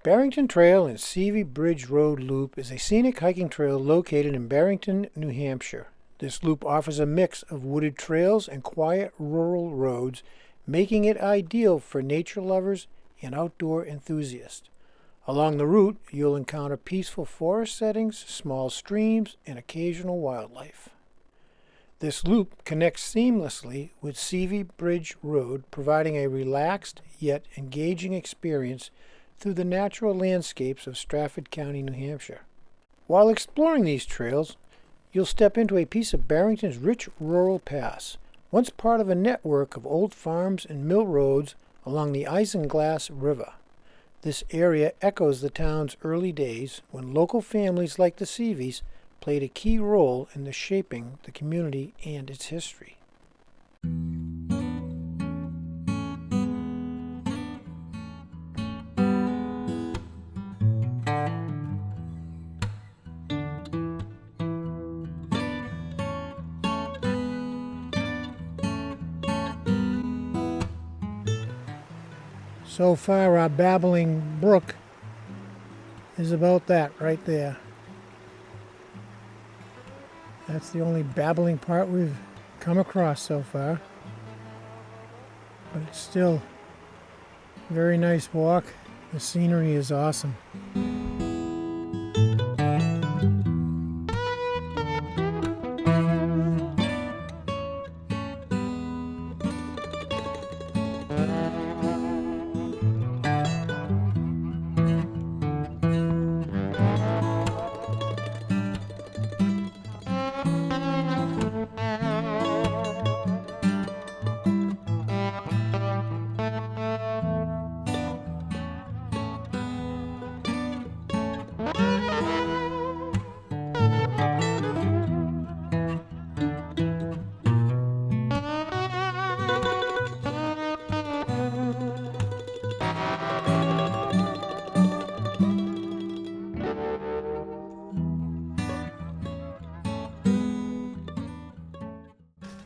Barrington Trail and Seavey Bridge Road Loop is a scenic hiking trail located in Barrington, New Hampshire. This loop offers a mix of wooded trails and quiet rural roads, making it ideal for nature lovers and outdoor enthusiasts. Along the route, you'll encounter peaceful forest settings, small streams, and occasional wildlife. This loop connects seamlessly with Seavey Bridge Road, providing a relaxed yet engaging experience through the natural landscapes of Stratford County, New Hampshire. While exploring these trails, you'll step into a piece of Barrington's rich rural past, once part of a network of old farms and mill roads along the Isinglass River. This area echoes the town's early days when local families like the Seaveys played a key role in the shaping the community and its history. So far, our babbling brook is about that right there. That's the only babbling part we've come across so far. But it's still a very nice walk. The scenery is awesome.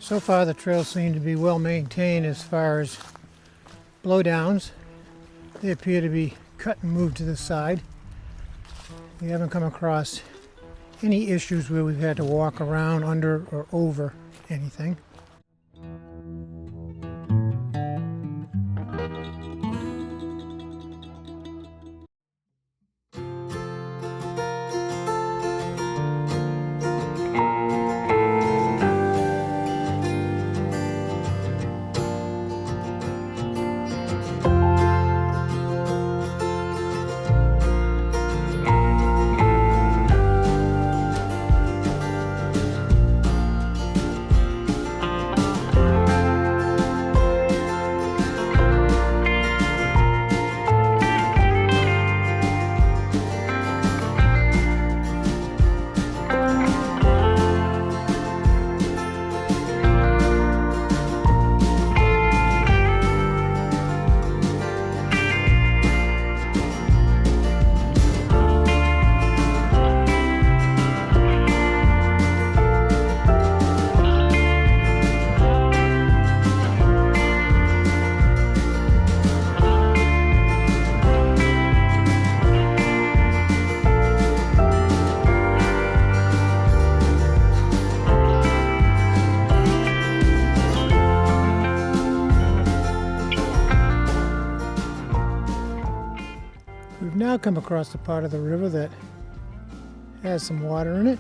So far the trails seem to be well maintained as far as blowdowns. They appear to be cut and moved to the side. We haven't come across any issues where we've had to walk around under or over anything. We've now come across a part of the river that has some water in it.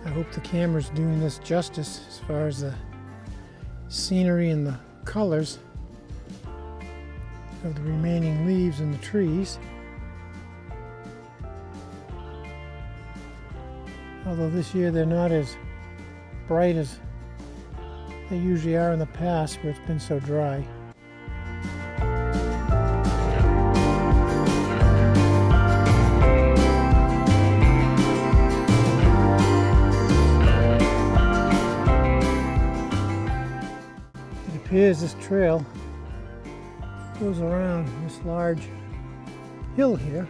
I hope the camera's doing this justice as far as the scenery and the colors of the remaining leaves in the trees. Although this year they're not as bright as they usually are in the past where it's been so dry. It appears this trail goes around this large hill here.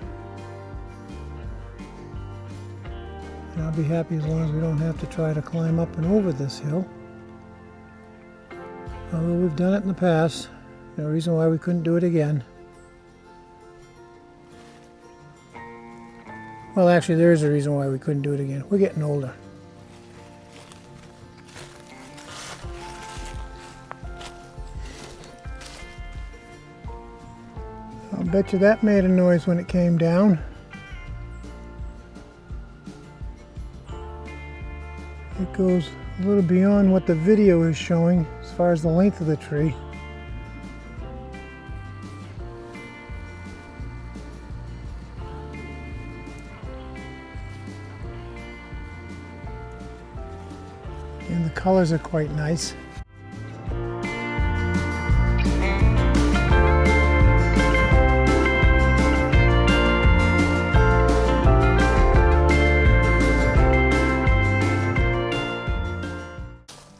And I'll be happy as long as we don't have to try to climb up and over this hill. Although we've done it in the past, no reason why we couldn't do it again. Well, actually, there is a reason why we couldn't do it again. We're getting older. I'll bet you that made a noise when it came down. It goes a little beyond what the video is showing as far as the length of the tree. And the colors are quite nice.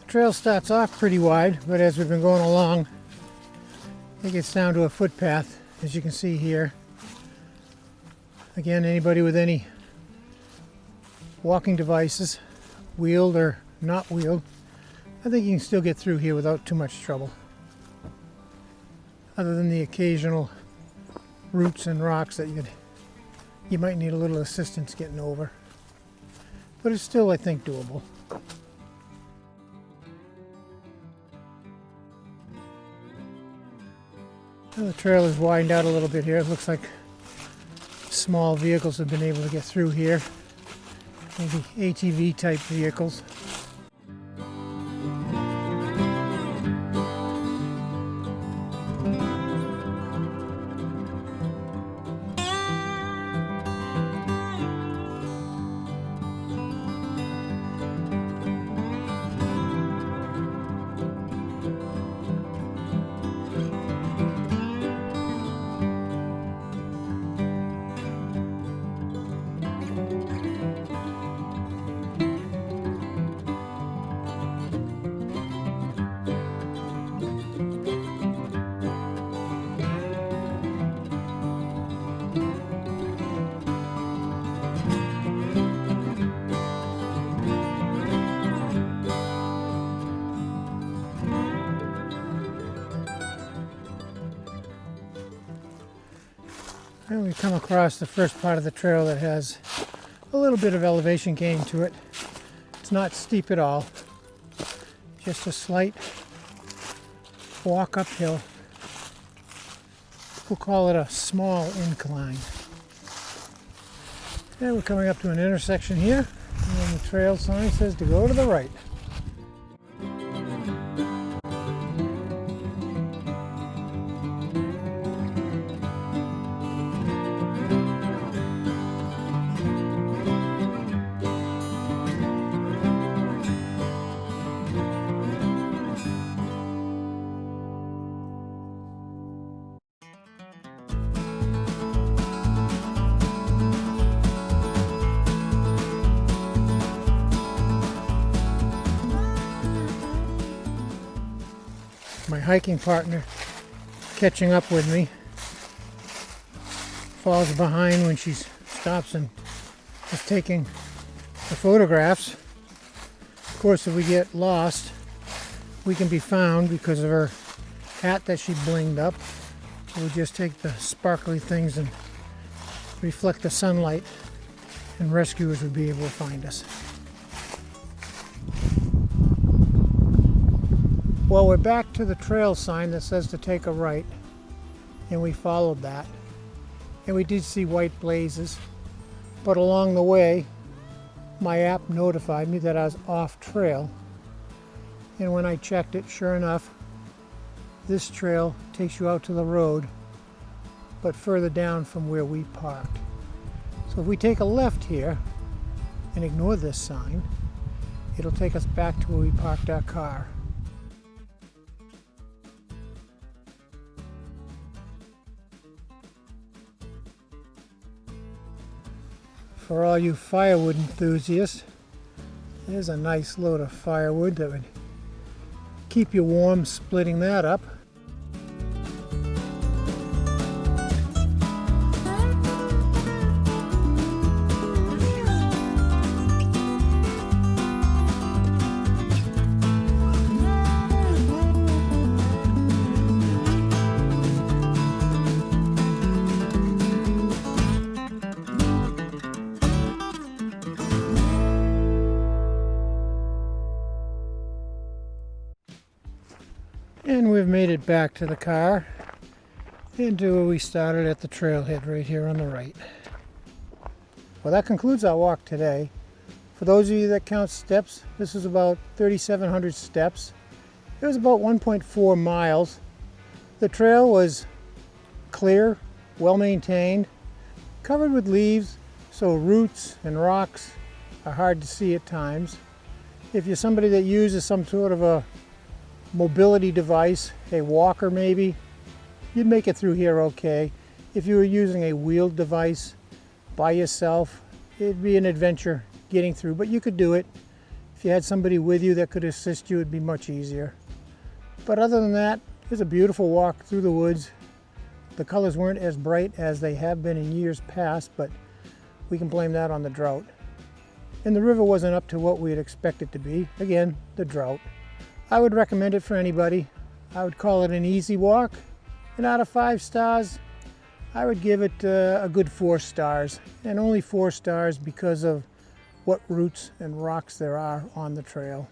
The trail starts off pretty wide, but as we've been going along, it gets down to a footpath, as you can see here. Again, anybody with any walking devices, wheeled or not wheeled, I think you can still get through here without too much trouble. Other than the occasional roots and rocks that you might need a little assistance getting over. But it's still, I think, doable. The trail is widened out a little bit here. It looks like small vehicles have been able to get through here. Maybe ATV type vehicles. And we come across the first part of the trail that has a little bit of elevation gain to it. It's not steep at all, just a slight walk uphill. We'll call it a small incline. And we're coming up to an intersection here, and the trail sign says to go to the right. My hiking partner catching up with me, falls behind when she stops and is taking the photographs. Of course, if we get lost, we can be found because of her hat that she blinged up. We'll just take the sparkly things and reflect the sunlight, and rescuers would be able to find us. Well, we're back to the trail sign that says to take a right, and we followed that. And we did see white blazes, but along the way, my app notified me that I was off trail. And when I checked it, sure enough, this trail takes you out to the road, but further down from where we parked. So if we take a left here and ignore this sign, it'll take us back to where we parked our car. For all you firewood enthusiasts, there's a nice load of firewood that would keep you warm splitting that up. And we've made it back to the car into where we started at the trailhead right here on the right. Well, that concludes our walk today. For those of you that count steps, this is about 3,700 steps. It was about 1.4 miles. The trail was clear, well maintained, covered with leaves, so roots and rocks are hard to see at times. If you're somebody that uses some sort of a mobility device, a walker maybe, you'd make it through here okay. If you were using a wheeled device by yourself, it'd be an adventure getting through, but you could do it. If you had somebody with you that could assist you, it'd be much easier. But other than that, it was a beautiful walk through the woods. The colors weren't as bright as they have been in years past, but we can blame that on the drought. And the river wasn't up to what we had expected to be. Again, the drought. I would recommend it for anybody. I would call it an easy walk. And out of 5 stars, I would give it a good 4 stars. And only 4 stars because of what roots and rocks there are on the trail.